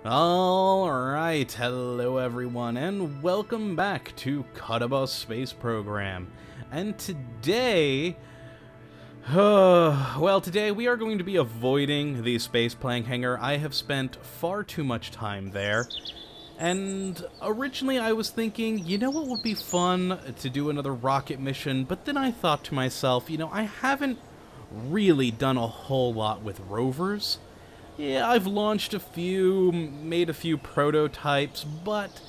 Alright, hello everyone, and welcome back to Kottabos Space Program. And today, today we are going to be avoiding the space plane hangar. I have spent far too much time there. And originally I was thinking, you know what would be fun to do another rocket mission, but then I thought to myself, I haven't really done a whole lot with rovers. Yeah, I've launched a few, made a few prototypes, but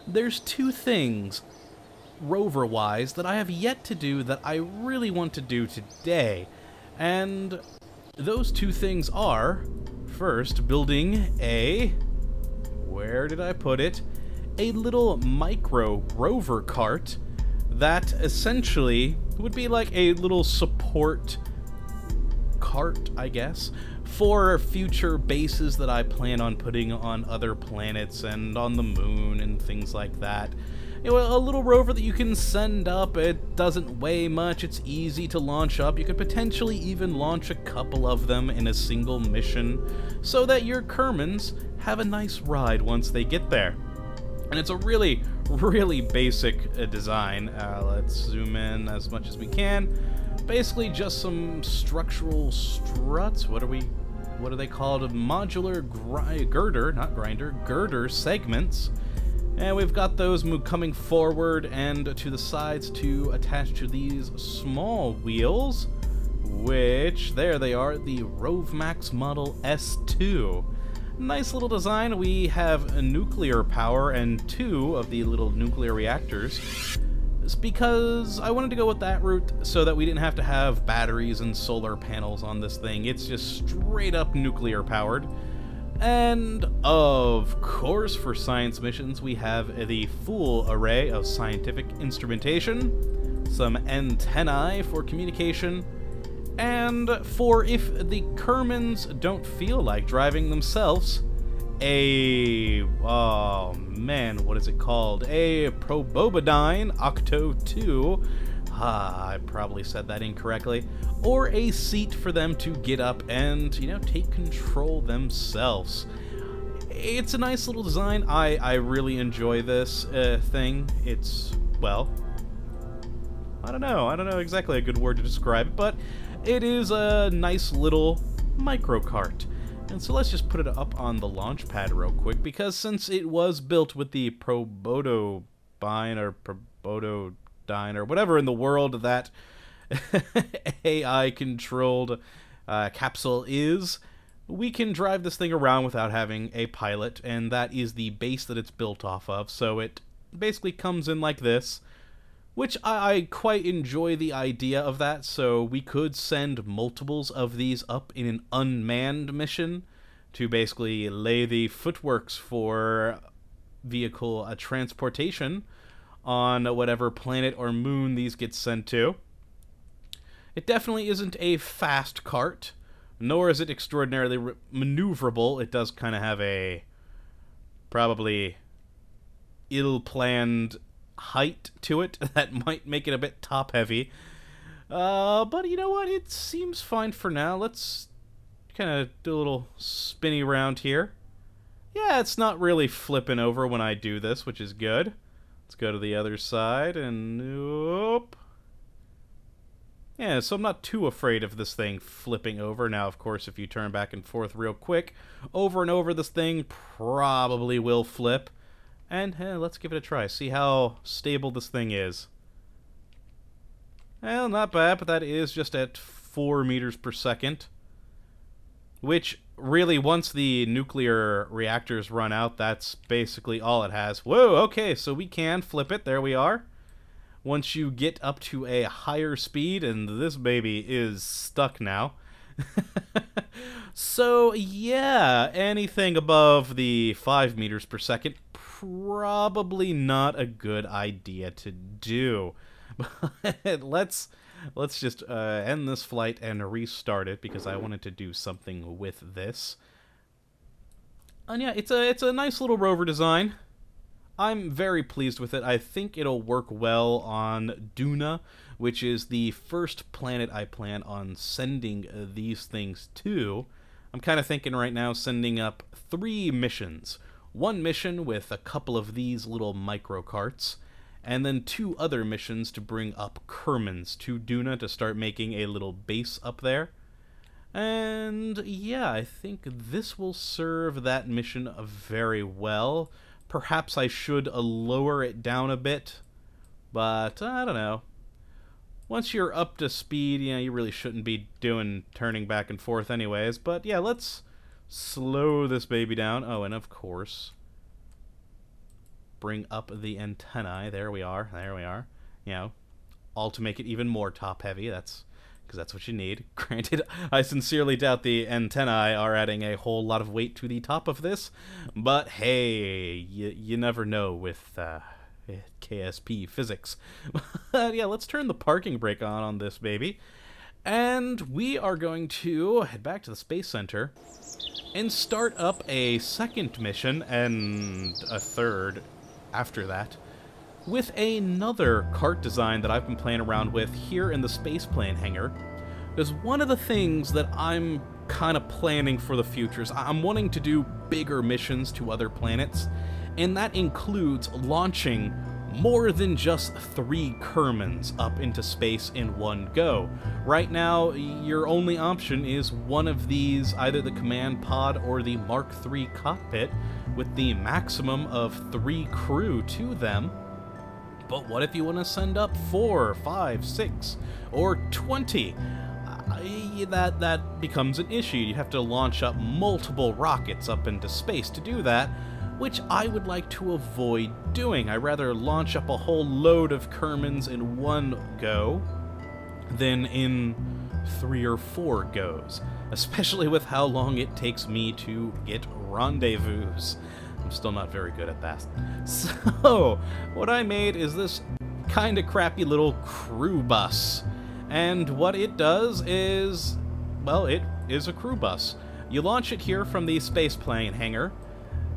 there's two things, rover-wise, that I have yet to do that I really want to do today. And those two things are, first, building where did I put it? A little micro rover cart that essentially would be like a little support cart, I guess, for future bases that I plan on putting on other planets and on the moon and things like that. A little rover that you can send up. It doesn't weigh much, it's easy to launch up. You could potentially even launch a couple of them in a single mission so that your Kerbins have a nice ride once they get there. And it's a really, really basic design. Let's zoom in as much as we can. Basically just some structural struts. What are they called? Modular girder segments. And we've got those coming forward and to the sides to attach to these small wheels, which, there they are, the Rovemax Model S2. Nice little design. We have a nuclear power and two of the little nuclear reactors. It's because I wanted to go with that route so that we didn't have to have batteries and solar panels on this thing. It's just straight up nuclear powered. And of course, for science missions, we have the full array of scientific instrumentation, some antennae for communication, and for if the Kerbins don't feel like driving themselves, oh man, what is it called? A Probobodyne Octo 2. I probably said that incorrectly. Or a seat for them to get up and, take control themselves. It's a nice little design. I really enjoy this thing. It's, well, I don't know exactly a good word to describe it, but it is a nice little micro cart. And so let's just put it up on the launch pad real quick, because since it was built with the Probobodyne or whatever in the world that AI-controlled capsule is, we can drive this thing around without having a pilot, and that is the base that it's built off of. So it basically comes in like this, which I quite enjoy the idea of that. So we could send multiples of these up in an unmanned mission to basically lay the footworks for vehicle transportation on whatever planet or moon these get sent to. It definitely isn't a fast cart, nor is it extraordinarily maneuverable. It does kind of have a probably ill-planned height to it that might make it a bit top-heavy. But you know what? It seems fine for now. Let's kind of do a little spinny round here. Yeah, it's not really flipping over when I do this, which is good. Let's go to the other side, and nope. Yeah, so I'm not too afraid of this thing flipping over. Now, of course, if you turn back and forth real quick, over and over, this thing probably will flip. And let's give it a try. See how stable this thing is. Well, not bad, but that is just at 4 meters per second. Which, really, once the nuclear reactors run out, that's basically all it has. Whoa, okay, so we can flip it. There we are. Once you get up to a higher speed, and this baby is stuck now. So, yeah, anything above the 5 meters per second, probably not a good idea to do. But let's just end this flight and restart it, because I wanted to do something with this. And yeah, it's a nice little rover design. I'm very pleased with it. I think it'll work well on Duna, which is the first planet I plan on sending these things to. I'm kind of thinking right now sending up 3 missions. 1 mission with a couple of these little micro carts, and then 2 other missions to bring up Kermans to Duna to start making a little base up there. And yeah, I think this will serve that mission very well. Perhaps I should lower it down a bit, but I don't know. Once you're up to speed, you really shouldn't be turning back and forth anyways. But yeah, let's slow this baby down. Oh, and of course, bring up the antennae. There we are. There we are. All to make it even more top-heavy. Because that's what you need. Granted, I sincerely doubt the antennae are adding a whole lot of weight to the top of this. But hey, you never know with KSP physics. But yeah, let's turn the parking brake on this baby. And we are going to head back to the Space Center and start up a second mission and a third after that with another cart design that I've been playing around with here in the spaceplane hangar. Because one of the things that I'm kind of planning for the future is I'm wanting to do bigger missions to other planets, and that includes launching more than just 3 Kermans up into space in one go. Right now, your only option is one of these, either the command pod or the Mark III cockpit, with the maximum of 3 crew to them. But what if you want to send up 4, 5, 6, or 20? That becomes an issue. You have to launch up multiple rockets up into space to do that, which I would like to avoid doing. I'd rather launch up a whole load of Kermans in one go than in 3 or 4 goes, especially with how long it takes me to get rendezvous. I'm still not very good at that. So, what I made is this kind of crappy little crew bus. And what it does is, well, it is a crew bus. You launch it here from the spaceplane hangar,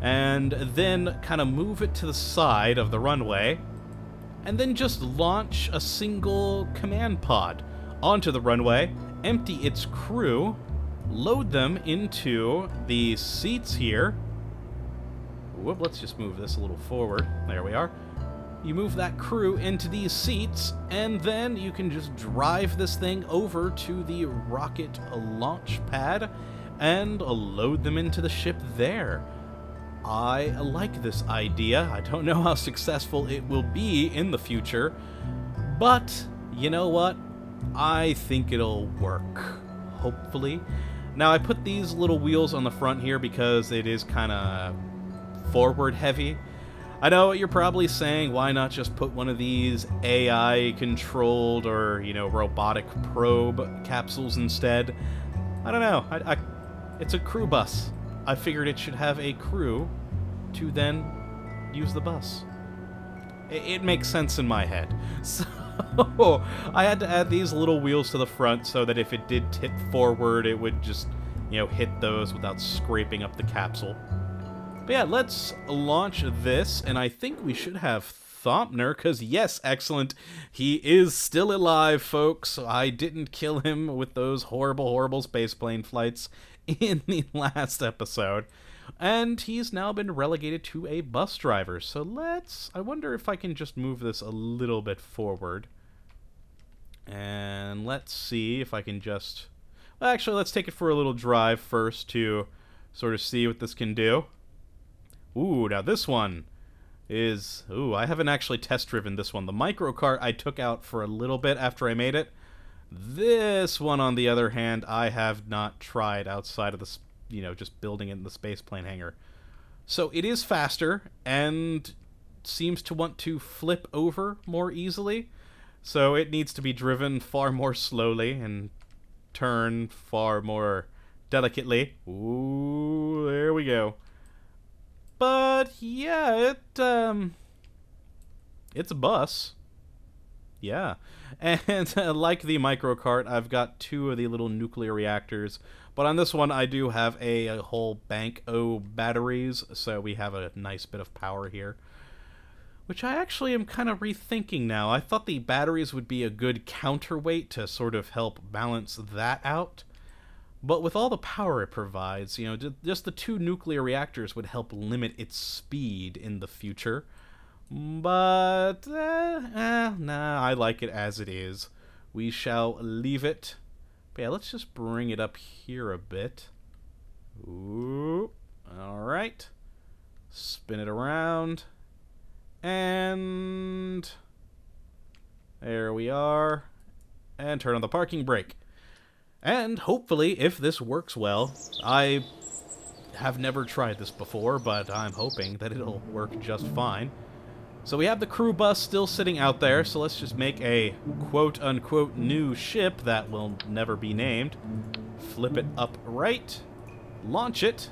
and then kind of move it to the side of the runway, and then just launch a single command pod onto the runway, empty its crew, load them into the seats here. Whoop, let's just move this a little forward. There we are. You move that crew into these seats, and then you can just drive this thing over to the rocket launch pad and load them into the ship there. I like this idea. I don't know how successful it will be in the future, but you know what? I think it'll work. Hopefully. Now, I put these little wheels on the front here because it is kind of forward heavy. I know what you're probably saying, why not just put one of these AI-controlled or, robotic probe capsules instead? I don't know. It's a crew bus. I figured it should have a crew to then use the bus. It makes sense in my head. So, I had to add these little wheels to the front so that if it did tip forward, it would just, hit those without scraping up the capsule. But yeah, let's launch this, and I think we should have Thompner, because yes, excellent, he is still alive, folks. I didn't kill him with those horrible, horrible spaceplane flights in the last episode. And he's now been relegated to a bus driver, so I wonder if I can just move this a little bit forward. And let's see if I can just... Well, actually, let's take it for a little drive first to sort of see what this can do. Ooh, now this one is... Ooh, I haven't actually test-driven this one. The microcart I took out for a little bit after I made it. This one, on the other hand, I have not tried outside of the, just building it in the spaceplane hangar. So it is faster, and seems to want to flip over more easily. So it needs to be driven far more slowly and turn far more delicately. Ooh, there we go. But yeah, it's a bus. Yeah. And like the microcart, I've got 2 of the little nuclear reactors. But on this one, I do have a whole bank of batteries, so we have a nice bit of power here. Which I actually am kind of rethinking now. I thought the batteries would be a good counterweight to sort of help balance that out. But with all the power it provides, you know, just the 2 nuclear reactors would help limit its speed in the future. But, nah, I like it as it is. We shall leave it. But yeah, let's just bring it up here a bit. Ooh, alright. Spin it around. And there we are. And turn on the parking brake. And hopefully, if this works well, I have never tried this before, but I'm hoping that it'll work just fine. So we have the crew bus still sitting out there, so let's just make a quote-unquote new ship that will never be named. Flip it up right. Launch it.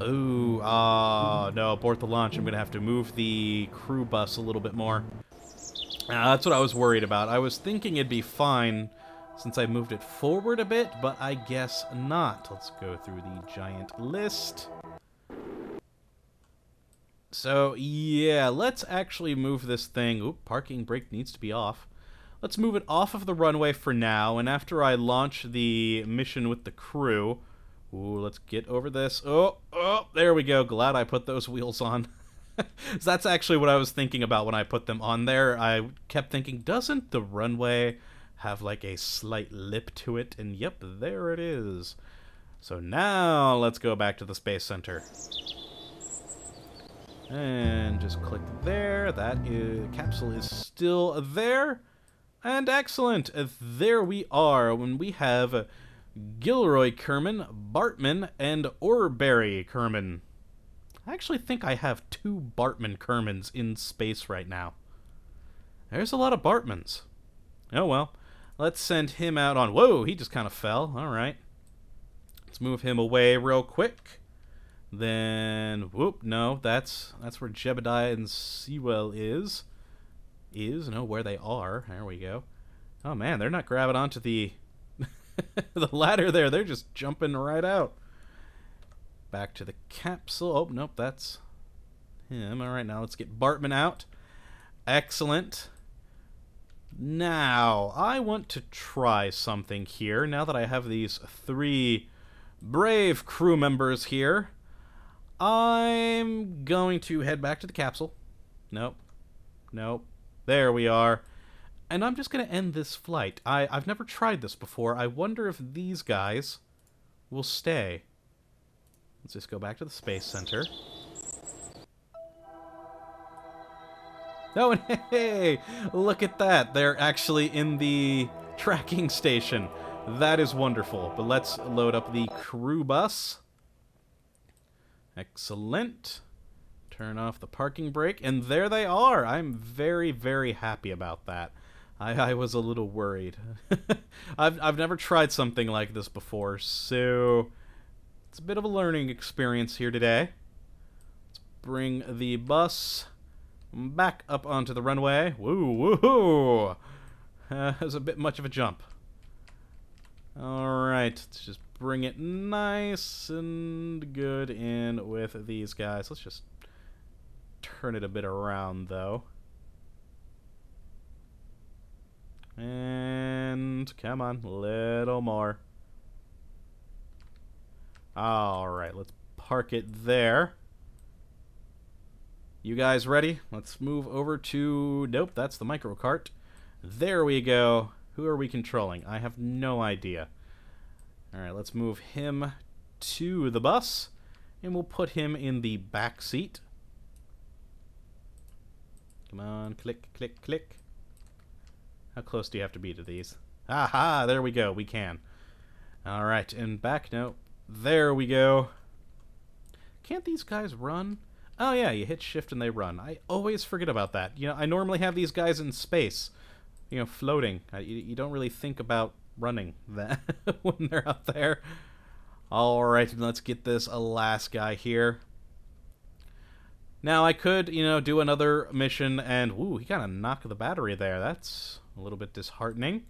Ooh, no, abort the launch. I'm going to have to move the crew bus a little bit more. That's what I was worried about. I was thinking it'd be fine since I moved it forward a bit, but I guess not. Let's go through the giant list. So, yeah, let's actually move this thing. Oop, parking brake needs to be off. Let's move it off of the runway for now, and after I launch the mission with the crew... Ooh, let's get over this. Oh, there we go. Glad I put those wheels on. So that's actually what I was thinking about when I put them on there. I kept thinking, doesn't the runway have like a slight lip to it? And yep, there it is. So now let's go back to the Space Center. And just click there. That capsule is still there. And excellent. There we are when we have Gilroy Kerbin, Bartman, and Orberry Kerbin. I actually think I have 2 Bartman Kerbins in space right now. There's a lot of Bartmans. Oh well. Let's send him out on... Whoa, he just kind of fell. Alright. Let's move him away real quick. Then... Whoop, no, that's where Jebediah and Sewell is. No, where they are. There we go. Oh man, they're not grabbing onto the... the ladder there. They're just jumping right out. Back to the capsule. Oh, nope, that's him. Alright, now let's get Bartman out. Excellent. Now, I want to try something here. Now that I have these 3 brave crew members here, I'm going to head back to the capsule. Nope. Nope. There we are. And I'm just going to end this flight. I've never tried this before. I wonder if these guys will stay. Let's just go back to the Space Center. Oh, and hey! Look at that. They're actually in the tracking station. That is wonderful. But let's load up the crew bus. Excellent. Turn off the parking brake. And there they are. I'm very, very happy about that. I was a little worried. I've never tried something like this before, so it's a bit of a learning experience here today. Let's bring the bus back up onto the runway. Woo, woohoo! That's a bit much of a jump. Alright, let's just bring it nice and good in with these guys. Let's just turn it a bit around, though. And come on, a little more. Alright, let's park it there. You guys ready? Let's move over to... Nope, that's the microcart. There we go. Who are we controlling? I have no idea. Alright, let's move him to the bus. And we'll put him in the back seat. Come on, click, click, click. How close do you have to be to these? Aha, there we go. We can. Alright, and back. No. There we go. Can't these guys run? Oh yeah, you hit shift and they run. I always forget about that. You know, I normally have these guys in space, you know, floating. You don't really think about running that when they're out there. Alright, let's get this last guy here. Now, I could, you know, do another mission and... Ooh, he kind of knocked the battery there. That's a little bit disheartening.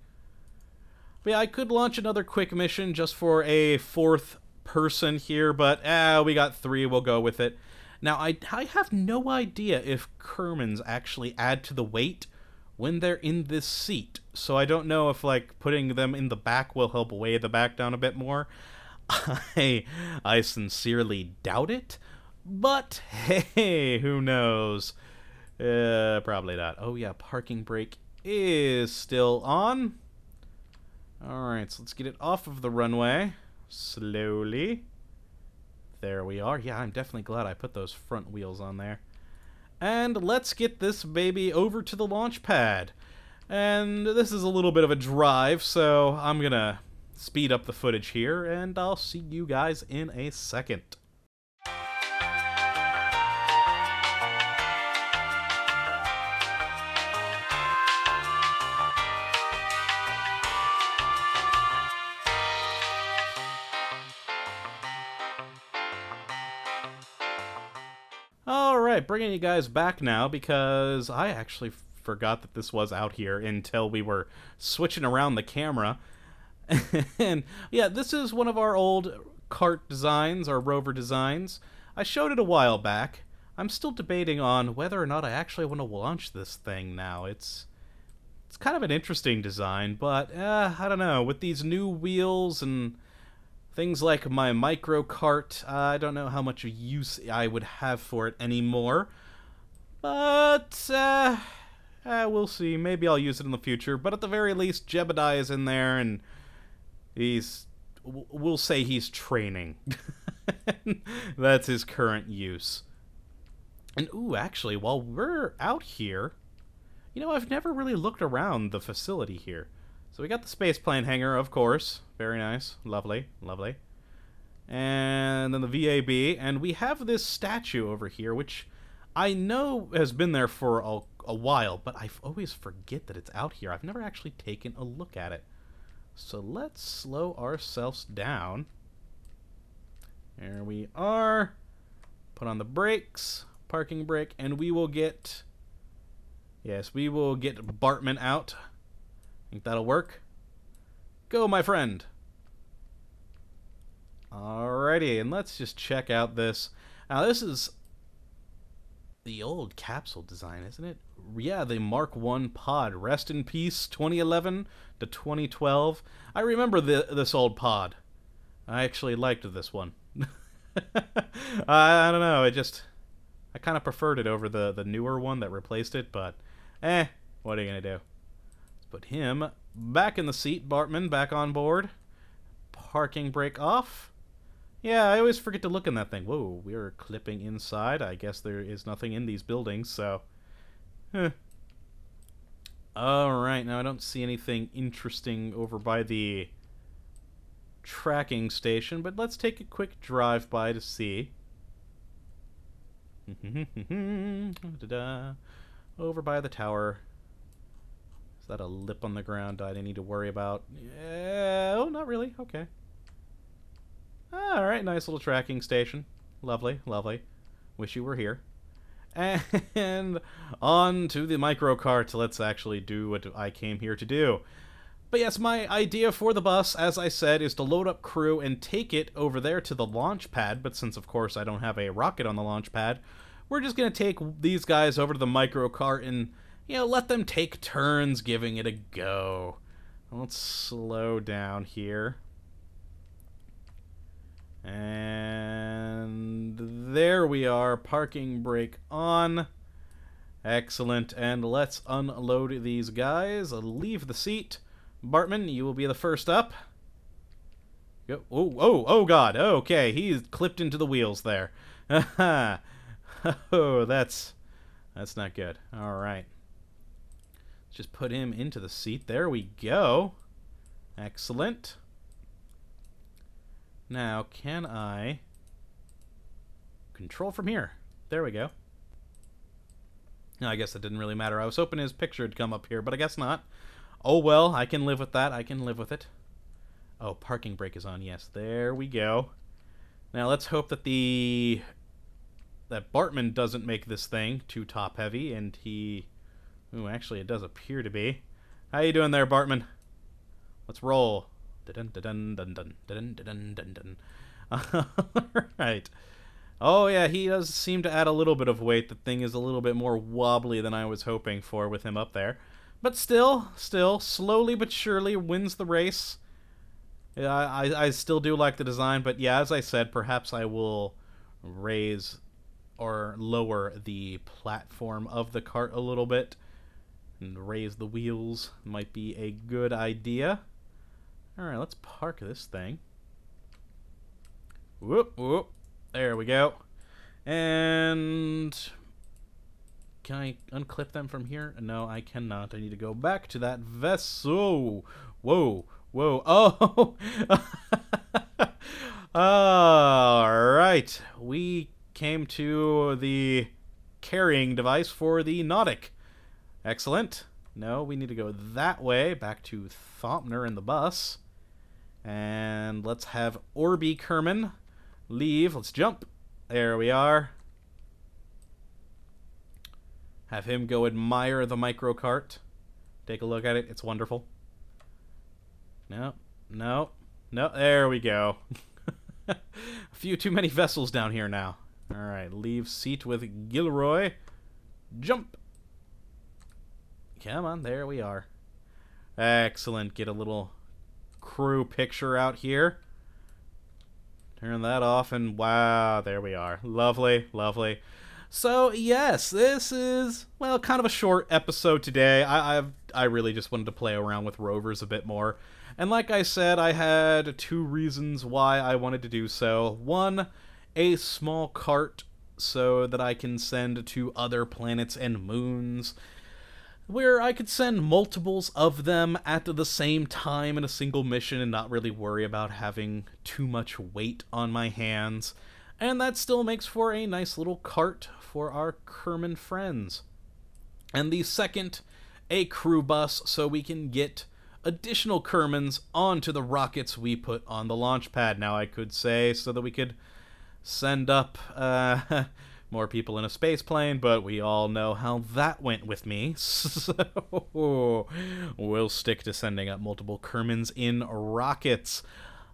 But yeah, I could launch another quick mission just for a 4th person here, but we got 3. We'll go with it. Now, I have no idea if Kerbins actually add to the weight when they're in this seat. So I don't know if, like, putting them in the back will help weigh the back down a bit more. I sincerely doubt it. But, hey, who knows? Probably not. Oh, yeah, parking brake is still on. Alright, so let's get it off of the runway. Slowly. There we are. Yeah, I'm definitely glad I put those front wheels on there. And let's get this baby over to the launch pad. And this is a little bit of a drive, so I'm gonna speed up the footage here, and I'll see you guys in a second. Alright, bringing you guys back now because I actually forgot that this was out here until we were switching around the camera. And yeah, this is one of our old kart designs, our Rover designs. I showed it a while back. I'm still debating on whether or not I actually want to launch this thing now. It's kind of an interesting design, but I don't know. With these new wheels and things like my micro kart, I don't know how much use I would have for it anymore. But, we'll see. Maybe I'll use it in the future. But at the very least, Jebediah is in there, and we'll say he's training. That's his current use. And, ooh, actually, while we're out here, you know, I've never really looked around the facility here. So we got the space plane hangar, of course. Very nice. Lovely. Lovely. And then the VAB. And we have this statue over here, which I know has been there for a while, but I always forget that it's out here. I've never actually taken a look at it. So let's slow ourselves down. There we are. Put on the brakes. Parking brake. And we will get... Yes, we will get Bartman out. Think that'll work? Go, my friend! Alrighty, and let's just check out this. Now, this is the old capsule design, isn't it? Yeah, the Mark I pod. Rest in peace, 2011 to 2012. I remember this old pod. I actually liked this one. I don't know, I kind of preferred it over the newer one that replaced it, but what are you gonna do? Put him back in the seat. Bartman back on board. Parking brake off. Yeah, I always forget to look in that thing. Whoa, we're clipping inside. I guess there is nothing in these buildings, so... Alright, now I don't see anything interesting over by the tracking station, but let's take a quick drive-by to see. Over by the tower. Is that a lip on the ground I need to worry about? Yeah, oh, not really. Okay. Alright, nice little tracking station. Lovely, lovely. Wish you were here. And on to the micro kart. Let's actually do what I came here to do. But yes, my idea for the bus, as I said, is to load up crew and take it over there to the launch pad. But since, of course, I don't have a rocket on the launch pad, we're just going to take these guys over to the micro kart and, you know, let them take turns giving it a go. Let's slow down here. And there we are. Parking brake on. Excellent. And let's unload these guys. Leave the seat. Bartman, you will be the first up. Go. Oh, God. Okay, he's clipped into the wheels there. Oh, that's not good. All right. Let's just put him into the seat. There we go. Excellent. Now, can I control from here? There we go. No, I guess that didn't really matter. I was hoping his picture would come up here, but I guess not. Oh, well, I can live with that. I can live with it. Oh, parking brake is on. Yes, there we go. Now, let's hope that that Bartman doesn't make this thing too top-heavy, and he... Ooh, actually, it does appear to be. How you doing there, Bartman? Let's roll. Alright. Oh, yeah, he does seem to add a little bit of weight. The thing is a little bit more wobbly than I was hoping for with him up there. But still, slowly but surely wins the race. Yeah, I still do like the design, but yeah, as I said, perhaps I will raise or lower the platform of the cart a little bit and raise the wheels. Might be a good idea. Alright, let's park this thing. Whoop, whoop. There we go. And can I unclip them from here? No, I cannot. I need to go back to that vessel. Whoa, whoa. Oh! Alright. We came to the carrying device for the Nautic. Excellent. No, we need to go that way, back to Thompner in the bus. And let's have Orby Kerman leave. Let's jump. There we are. Have him go admire the microcart. Take a look at it. It's wonderful. No, no, no. There we go. A few too many vessels down here now. Alright, leave seat with Gilroy. Jump. Come on, there we are. Excellent. Get a little crew picture out here. Turn that off, and wow, there we are. Lovely, lovely. So, yes, this is, well, kind of a short episode today. I really just wanted to play around with rovers a bit more. And like I said, I had two reasons why I wanted to do so. One, a small cart so that I can send to other planets and moons, where I could send multiples of them at the same time in a single mission and not really worry about having too much weight on my hands. And that still makes for a nice little cart for our Kerbin friends. And the second, a crew bus so we can get additional Kerbins onto the rockets we put on the launch pad. Now I could say so that we could send up more people in a space plane, but we all know how that went with me. So we'll stick to sending up multiple Kerbins in rockets.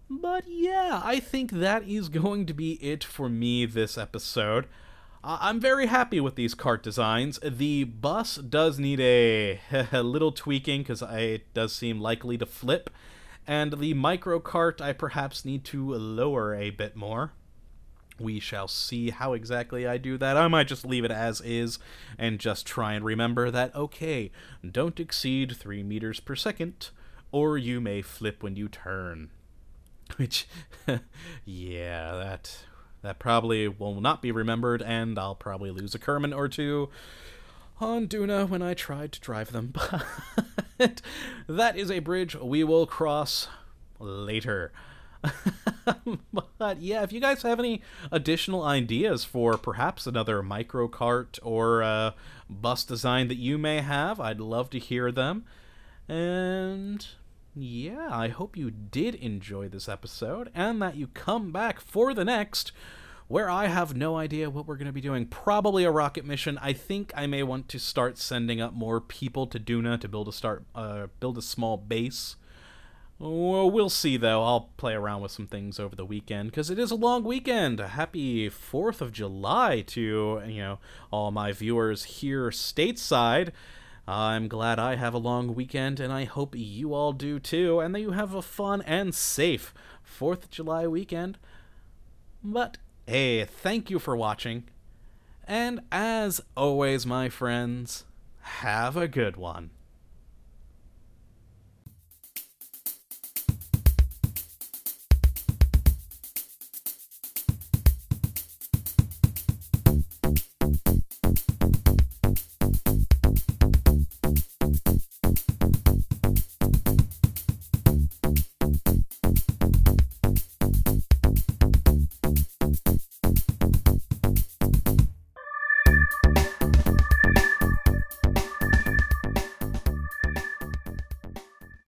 But yeah, I think that is going to be it for me this episode. I'm very happy with these cart designs. The bus does need a little tweaking because it does seem likely to flip. And the micro cart I perhaps need to lower a bit more. We shall see how exactly I do that. I might just leave it as is and just try and remember that, okay, don't exceed 3 meters per second, or you may flip when you turn. Which, yeah, that probably will not be remembered, and I'll probably lose a Kerbin or two on Duna when I tried to drive them. But that is a bridge we will cross later. But yeah, if you guys have any additional ideas for perhaps another microcart or bus design that you may have, I'd love to hear them. And yeah, I hope you did enjoy this episode and that you come back for the next, where I have no idea what we're going to be doing. Probably a rocket mission. I think I may want to start sending up more people to Duna to build a small base. Well, we'll see, though. I'll play around with some things over the weekend, because it is a long weekend. Happy 4th of July to, all my viewers here stateside. I'm glad I have a long weekend, and I hope you all do, too, and that you have a fun and safe 4th of July weekend. But, hey, thank you for watching, and as always, my friends, have a good one.